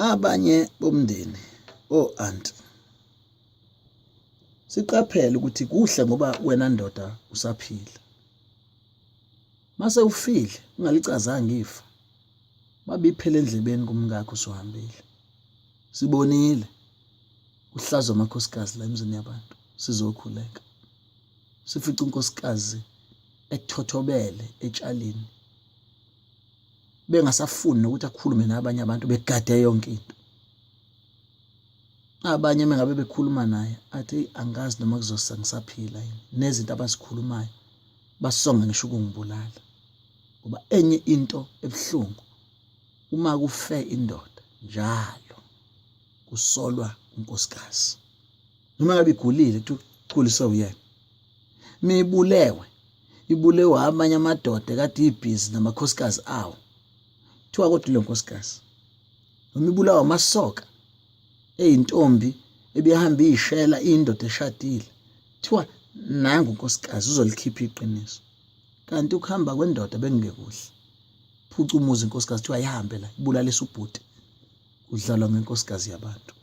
Abanye bomndeni aunt siqaphele ukuthi kuhle ngoba wena ndoda usaphila. Mase ufile ungalicazanga ifa. Babiphela endlebeni kumngakho usuhambile. Sibonile uhlazo amakhosikazi la emzini yabantu sizokhuleka. Sifica unkosikazi ekuthothobele etshalini. Bengasafuni ukuthi akhulume nabanye abantu begade yonke into. Abanye mengabe bekhuluma naye athi angazi noma kuzosa ngisaphila yini. Nezinto abasikhulumayo basonga ngisho ukungibulala. Ngoba enye into ebuhlungu uma kufe indoda njalo kusolwa unkosikazi. Noma ngabe igulile kuliswa uyena. Ibulewe amanye amadoda kade ibhizi namakhosikazi awo. Kuthiwa kodwa le nkosikazi noma ibulawa amasoka eyintombi ebihamba ishela indoda eshadile. Kuthiwa nanga unkosikazi uzolikhipha iqiniso. Kanti ukuhamba kwendoda bekungekuhle. Phuca umuzi inkosikazi kuthiwa ihambe la ibulalisa ubhuti. Udlalwa ngenkosikazi yabantu.